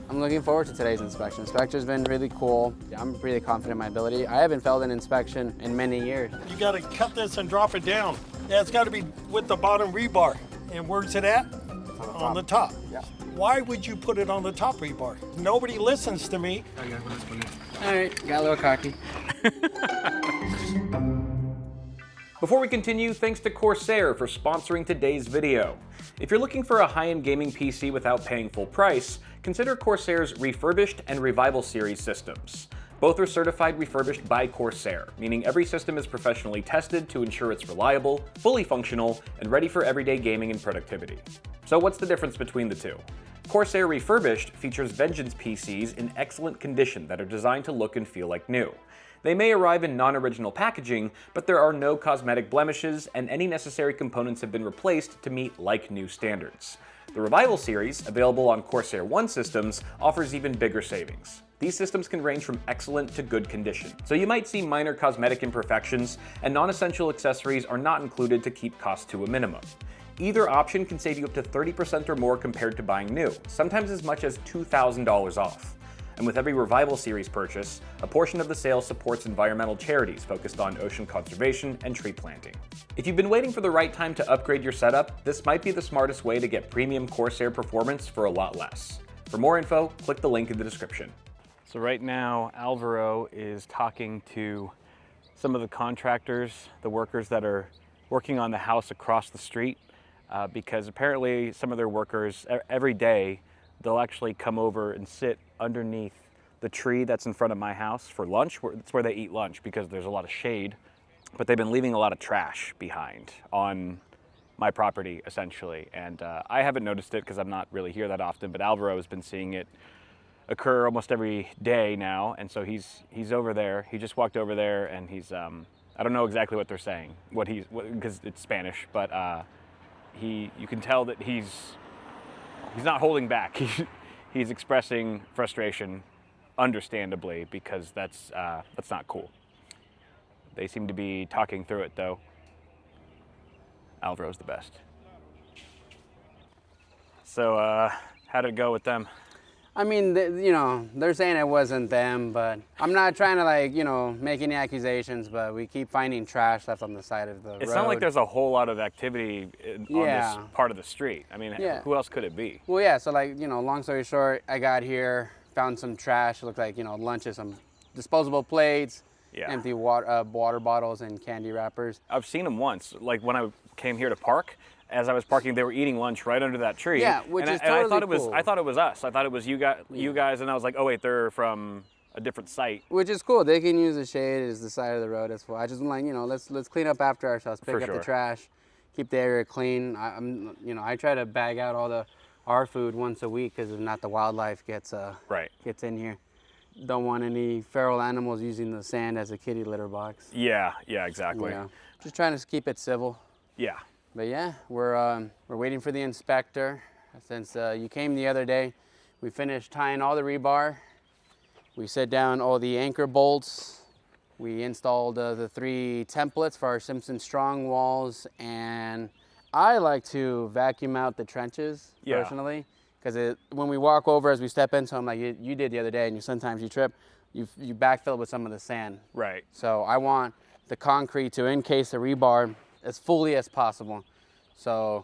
I'm looking forward to today's inspection. Inspector's been really cool. I'm really confident in my ability. I haven't failed an inspection in many years. You got to cut this and drop it down. Yeah, it's got to be with the bottom rebar. And where's it at? On the top. Yeah. Why would you put it on the top rebar? Nobody listens to me. All right, got a little cocky. Before we continue, thanks to Corsair for sponsoring today's video. If you're looking for a high-end gaming PC without paying full price, consider Corsair's Refurbished and Revival series systems. Both are certified refurbished by Corsair, meaning every system is professionally tested to ensure it's reliable, fully functional, and ready for everyday gaming and productivity. So what's the difference between the two? Corsair Refurbished features Vengeance PCs in excellent condition that are designed to look and feel like new. They may arrive in non-original packaging, but there are no cosmetic blemishes, and any necessary components have been replaced to meet like-new standards. The Revival series, available on Corsair One systems, offers even bigger savings. These systems can range from excellent to good condition, so you might see minor cosmetic imperfections, and non-essential accessories are not included to keep costs to a minimum. Either option can save you up to 30% or more compared to buying new, sometimes as much as $2,000 off. And with every Revival series purchase, a portion of the sale supports environmental charities focused on ocean conservation and tree planting. If you've been waiting for the right time to upgrade your setup, this might be the smartest way to get premium Corsair performance for a lot less. For more info, click the link in the description. So right now, Alvaro is talking to some of the contractors, the workers that are working on the house across the street, because apparently some of their workers, every day, they'll actually come over and sit underneath the tree that's in front of my house for lunch. That's where they eat lunch because there's a lot of shade, but they've been leaving a lot of trash behind on my property, essentially. And I haven't noticed it because I'm not really here that often, but Alvaro has been seeing it occur almost every day now. And so he's over there. He just walked over there and he's, I don't know exactly what they're saying, because it's Spanish, but you can tell that he's not holding back. He's expressing frustration, understandably, because that's not cool. They seem to be talking through it, though. Alvaro's the best. So, how did it go with them? I mean, they're saying it wasn't them, but I'm not trying to make any accusations, but we keep finding trash left on the side of the road. It's not like there's a whole lot of activity on this part of the street. I mean, who else could it be? Well, yeah, so long story short, I got here, found some trash. It looked like, lunches, some disposable plates, empty water bottles and candy wrappers. I've seen them once, like when I came here to park. As I was parking, they were eating lunch right under that tree. Yeah, which is totally cool. I thought it was us. I thought it was you guys, and I was like, oh wait, they're from a different site. Which is cool. They can use the shade as the side of the road as well. I just like, let's clean up after ourselves. Pick up the trash, keep the area clean. I try to bag out all our food once a week because if not, the wildlife gets in here. Don't want any feral animals using the sand as a kitty litter box. Yeah, exactly. Just trying to keep it civil. Yeah. But yeah, we're waiting for the inspector. Since you came the other day, we finished tying all the rebar. We set down all the anchor bolts. We installed the 3 templates for our Simpson Strongwalls, and I like to vacuum out the trenches personally, because when we walk over, as we step into them, like you did the other day, and sometimes you trip, you backfill it with some of the sand. Right. So I want the concrete to encase the rebar as fully as possible. So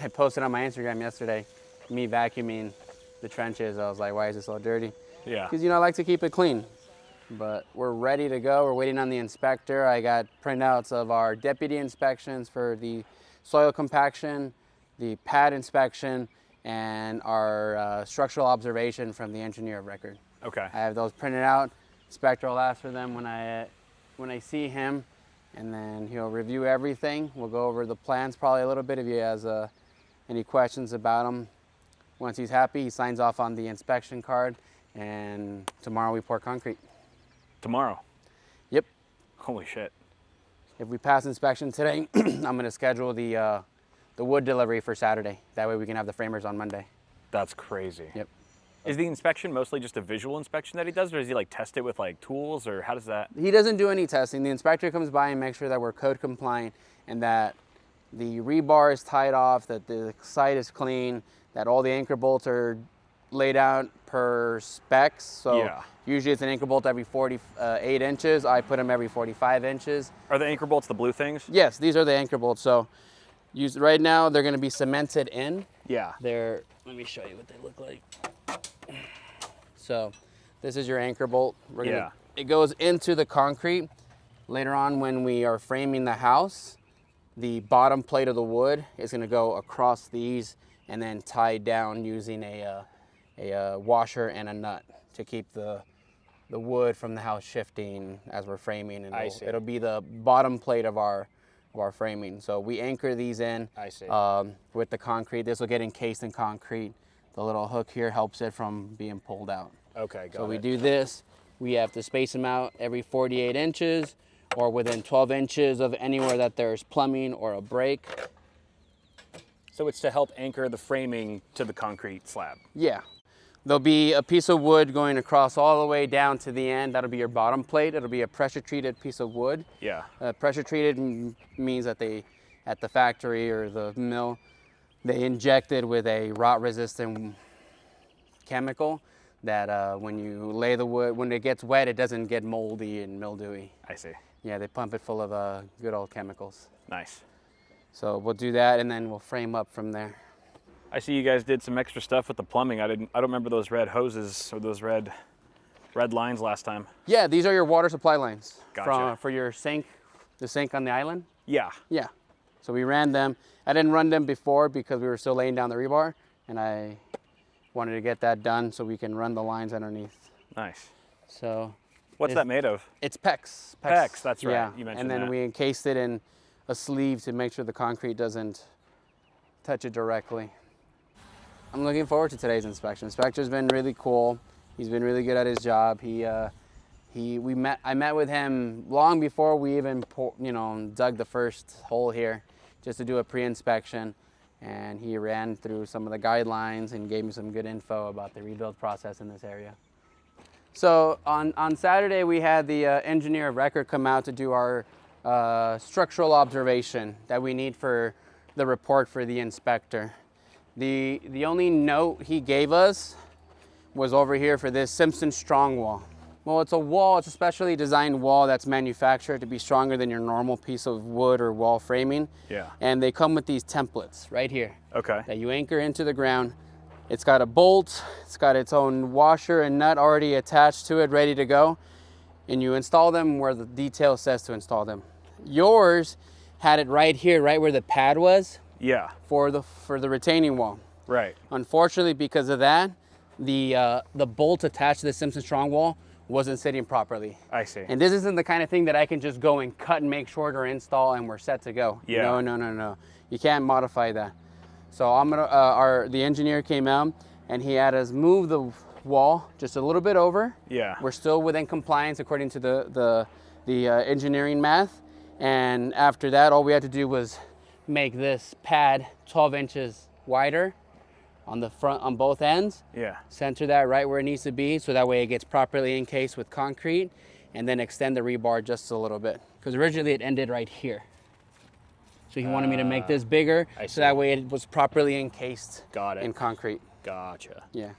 I posted on my Instagram yesterday, me vacuuming the trenches. I was like, why is it so dirty? Yeah. Because, I like to keep it clean. But we're ready to go. We're waiting on the inspector. I got printouts of our deputy inspections for the soil compaction, the pad inspection, and our structural observation from the engineer of record. Okay. I have those printed out. Inspector will ask for them when I see him. And then he'll review everything. We'll go over the plans probably a little bit if he has any questions about them. Once he's happy, he signs off on the inspection card, and tomorrow we pour concrete. Tomorrow? Yep. Holy shit. If we pass inspection today, I'm going to schedule the wood delivery for Saturday. That way we can have the framers on Monday. That's crazy. Yep. Is the inspection mostly just a visual inspection that he does, or does he test it with tools, or how does that? He doesn't do any testing. The inspector comes by and makes sure that we're code compliant and that the rebar is tied off, that the site is clean, that all the anchor bolts are laid out per specs. So Yeah. usually it's an anchor bolt every 48 inches. I put them every 45 inches. Are the anchor bolts the blue things? Yes, these are the anchor bolts. So right now they're going to be cemented in. Yeah. Let me show you what they look like. So this is your anchor bolt. It goes into the concrete. Later on when we are framing the house, the bottom plate of the wood is going to go across these and then tied down using a washer and a nut to keep the wood from the house shifting as we're framing. And it'll be the bottom plate of our framing. So we anchor these in with the concrete. This will get encased in concrete. The little hook here helps it from being pulled out. Okay, got it. So we do this. We have to space them out every 48 inches or within 12 inches of anywhere that there's plumbing or a break. So it's to help anchor the framing to the concrete slab. Yeah. There'll be a piece of wood going across all the way down to the end. That'll be your bottom plate. It'll be a pressure treated piece of wood. Yeah. Pressure treated means that at the factory or the mill, they inject it with a rot resistant chemical that when you lay the wood, when it gets wet, it doesn't get moldy and mildewy. I see. Yeah, they pump it full of good old chemicals. Nice. So we'll do that and then we'll frame up from there. I see you guys did some extra stuff with the plumbing. I don't remember those red hoses or those red lines last time. Yeah, these are your water supply lines. Gotcha. For your sink, the sink on the island. Yeah. Yeah. So we ran them. I didn't run them before because we were still laying down the rebar, and I wanted to get that done so we can run the lines underneath. Nice. So. What's that made of? It's PEX. PEX, that's right. Yeah. You mentioned and then that. we encased it in a sleeve to make sure the concrete doesn't touch it directly. I'm looking forward to today's inspection. Inspector's been really cool. He's been really good at his job. I met with him long before we even dug the first hole here, just to do a pre-inspection, and he ran through some of the guidelines and gave me some good info about the rebuild process in this area. So on Saturday we had the engineer of record come out to do our structural observation that we need for the report for the inspector. The only note he gave us was over here for this Simpson Strongwall. Well, it's a wall, it's a specially designed wall that's manufactured to be stronger than your normal piece of wood or wall framing. Yeah. And they come with these templates right here. Okay. That you anchor into the ground. It's got a bolt, it's got its own washer and nut already attached to it, ready to go. And you install them where the detail says to install them. Yours had it right here, right where the pad was. Yeah. For the retaining wall. Right. Unfortunately, because of that, the bolt attached to the Simpson Strongwall wasn't sitting properly. I see. And this isn't the kind of thing that I can just go and cut and make short or install and we're set to go. Yeah. No. You can't modify that. So the engineer came out and he had us move the wall just a little bit over. Yeah. We're still within compliance according to the engineering math. And after that, all we had to do was make this pad 12 inches wider on the front, on both ends. Yeah. Center that right where it needs to be so that way it gets properly encased with concrete, and then extend the rebar just a little bit. Because originally it ended right here. So he wanted me to make this bigger so that way it was properly encased in concrete. Gotcha. Yeah.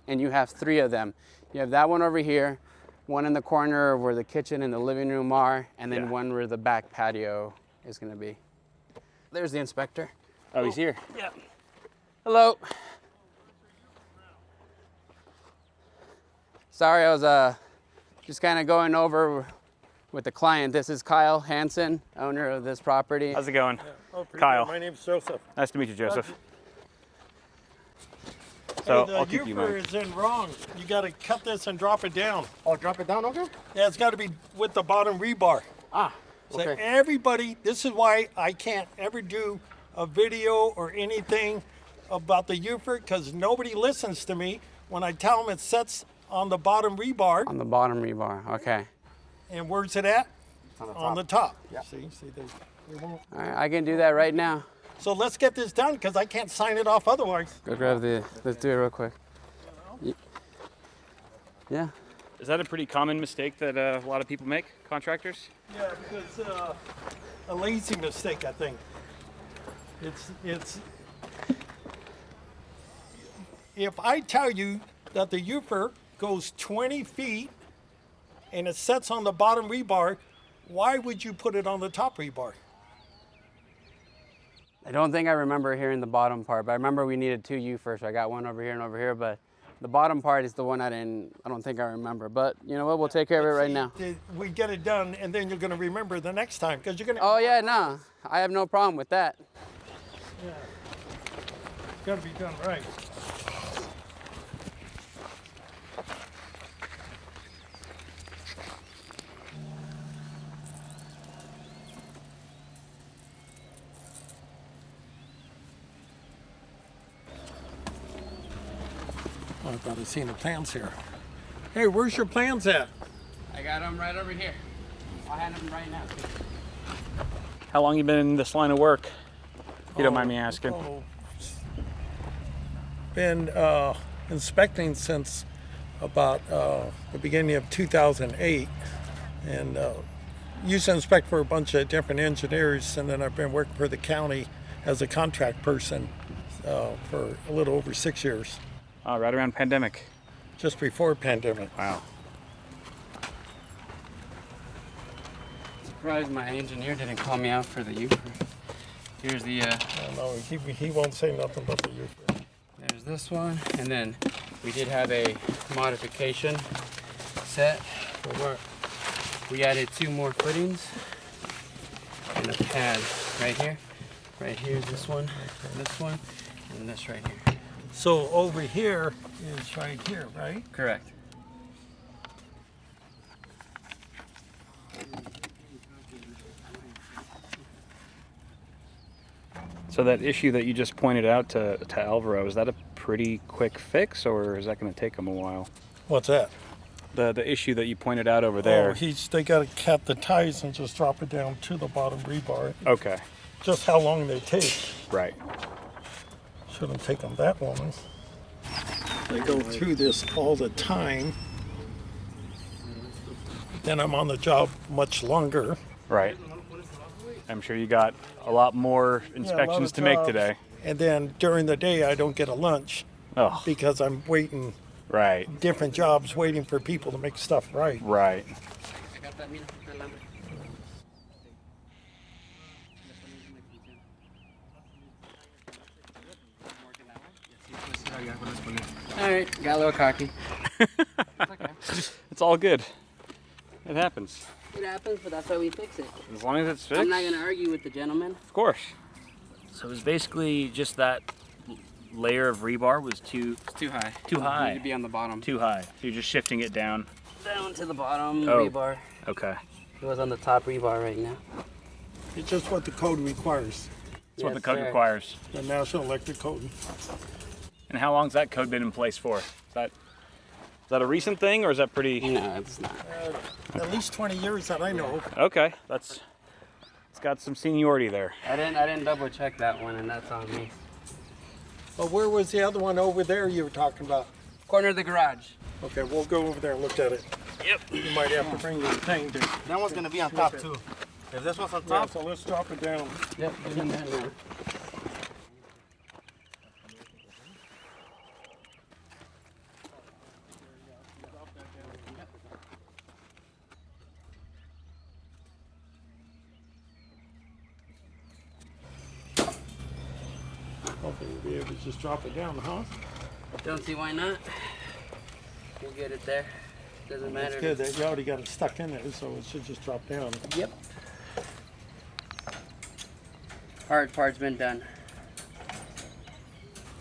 And you have 3 of them. You have that one over here, one in the corner where the kitchen and the living room are, and then one where the back patio is going to be. There's the inspector. Oh, he's here. Yeah. Hello. Sorry, I was just kind of going over with the client. This is Kyle Hansen, owner of this property. How's it going? Oh, pretty Kyle. good. My name's Joseph. Nice to meet you, Joseph. So I'll keep you in mind. is in wrong. You got to cut this and drop it down. Oh, drop it down, okay? Yeah, it's got to be with the bottom rebar. Ah, So okay. everybody, this is why I can't ever do a video or anything about the Uford, because nobody listens to me when I tell them it sets on the bottom rebar. On the bottom rebar, okay. And where's it at? On the top. Yeah. See, they won't. All right, I can do that right now. So let's get this done, because I can't sign it off otherwise. Go grab let's do it real quick. Yeah. Is that a pretty common mistake that a lot of people make, contractors? Yeah, because a lazy mistake, I think. It's if I tell you that the UFR goes 20 feet and it sets on the bottom rebar, why would you put it on the top rebar? I don't think I remember hearing the bottom part, but I remember we needed 2 UFRs. So I got one over here and over here, but the bottom part is the one I don't think I remember. But you know what? We'll take care of it right now. We get it done, and then you're going to remember the next time because you're going to. Oh yeah, no, I have no problem with that. Yeah. It's got to be done right. Oh, I thought I'd seen the plans here. Hey, where's your plans at? I got them right over here. I'll hand them right now. How long you been in this line of work? If you don't mind me asking. Been inspecting since about the beginning of 2008, and used to inspect for a bunch of different engineers, and then I've been working for the county as a contract person for a little over 6 years. Right around pandemic. Just before pandemic. Wow. Surprised my engineer didn't call me out for the UFR. Here's the. No, he won't say nothing about the UFR. There's this one, and then we did have a modification set. For what? We added 2 more footings and a pad right here. Right here is this one, and this right here. So over here is right here, right? Correct. So that issue that you just pointed out to Alvaro, is that a pretty quick fix, or is that going to take them a while? What's that? The issue that you pointed out over there. Oh, they got to cut the ties and just drop it down to the bottom rebar. Okay. Just how long they take. Right. Shouldn't take them that long. They go through this all the time. Then I'm on the job much longer. Right. I'm sure you got a lot more inspections to make today. And then during the day, I don't get a lunch because I'm waiting. Right. Different jobs waiting for people to make stuff right. Right. All right, got a little cocky. It's all good. It happens. It happens, but that's why we fix it. As long as it's fixed. I'm not going to argue with the gentleman. Of course. So it was basically just that layer of rebar was too high. Too high. It need to be on the bottom. Too high. So you're just shifting it down. Down to the bottom rebar. Okay. It was on the top rebar right now. It's just what the code requires. That's what the code requires. The National Electric Code. And how long's that code been in place for? Is that a recent thing, or is that pretty? No, it's not. At least 20 years that I know. Okay, it's got some seniority there. I didn't double check that one, and that's on me. But where was the other one over there you were talking about? Corner of the garage. Okay, we'll go over there and look at it. Yep. You might have to bring your thing to. That one's gonna be on top too. If this one's on Yeah, top, so let's drop it down. Yep, get in there now. Hopefully we'll be able to just drop it down, huh? Don't see why not. We'll get it there. Doesn't matter. It's good that you already got it stuck in there, so it should just drop down. Yep. Hard part's been done.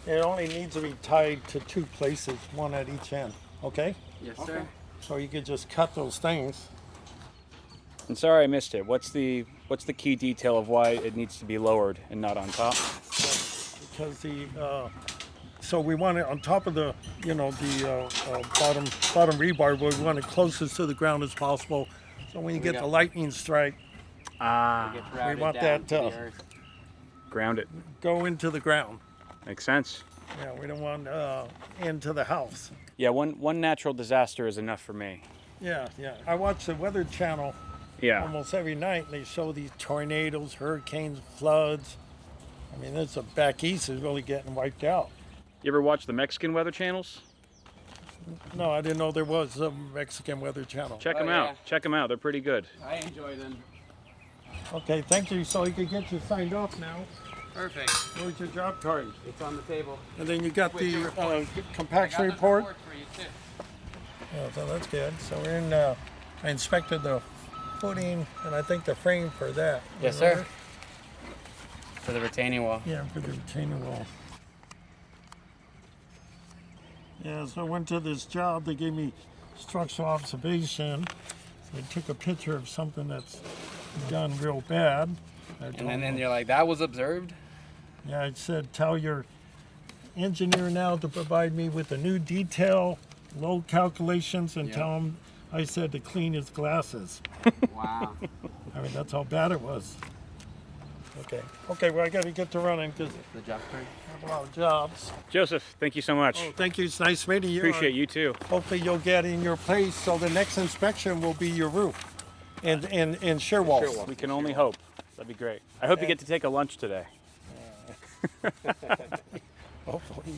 It only needs to be tied to 2 places, one at each end, okay? Yes, sir. So you could just cut those things. And sorry I missed it. What's the key detail of why it needs to be lowered and not on top? Because so we want it on top of the, bottom rebar, but we want it closest to the ground as possible. So when you get the lightning strike, we want that Ground it. go into the ground. Makes sense. Yeah, we don't want into the house. Yeah, one natural disaster is enough for me. Yeah. I watch the Weather Channel Yeah. almost every night, and they show these tornadoes, hurricanes, floods. I mean, back east is really getting wiped out. You ever watch the Mexican weather channels? No, I didn't know there was a Mexican Weather Channel. Check them yeah. out. Check them out. They're pretty good. I enjoy them. Okay, thank you. So you can get you signed off now. Perfect. Where's your job card? It's on the table. And then you got Wait, the report. compaction I got the report. for you too. Oh, so that's good. So we're in. I inspected the footing and I think the frame for that. Yes, sir. For the retaining wall. Yeah, for the retaining wall. Yeah, so I went to this job. They gave me structural observation. So I took a picture of something that's done real bad. And then you're like, that was observed? Yeah, I said, tell your engineer now to provide me with a new detail, load calculations, and Yeah. tell him I said to clean his glasses. Wow. I mean, that's how bad it was. Okay, well, I got to get to running because The job card? I have a lot of jobs. Joseph, thank you so much. Oh, thank you. It's nice meeting you. Appreciate you too. Hopefully you'll get in your place so the next inspection will be your roof and shear walls. We can only hope. That'd be great. I hope you get to take a lunch today. Hopefully.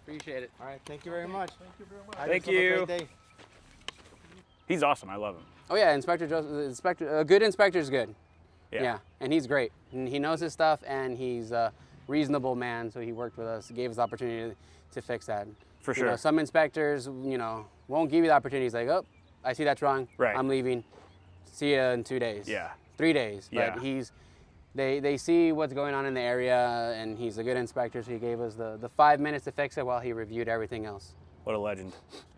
Appreciate it. All right, thank you very much. Thank you very much. Have Thank yourself a you. great day. He's awesome. I love him. Oh yeah, Inspector Joseph. A good inspector is good. Yeah. Yeah, and he's great. And he knows his stuff, and he's a reasonable man. So he worked with us, gave us the opportunity to fix that. For You know, sure. some inspectors, won't give you the opportunity. He's like, oh, I see that's wrong. Right. I'm leaving. See you in 2 days. Yeah. 3 days. But Yeah. they see what's going on in the area, and he's a good inspector. So he gave us the 5 minutes to fix it while he reviewed everything else. What a legend.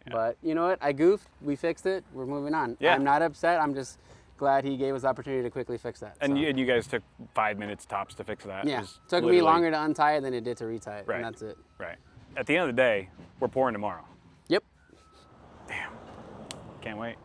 Yeah. But you know what? I goofed. We fixed it. We're moving on. Yeah. I'm not upset. I'm just glad he gave us the opportunity to quickly fix that. And so. you guys took 5 minutes tops to fix that. It Yeah. was Took me literally- longer to untie it than it did to retie it. Right. And that's it. Right. At the end of the day, we're pouring tomorrow. Yep. Damn. Can't wait.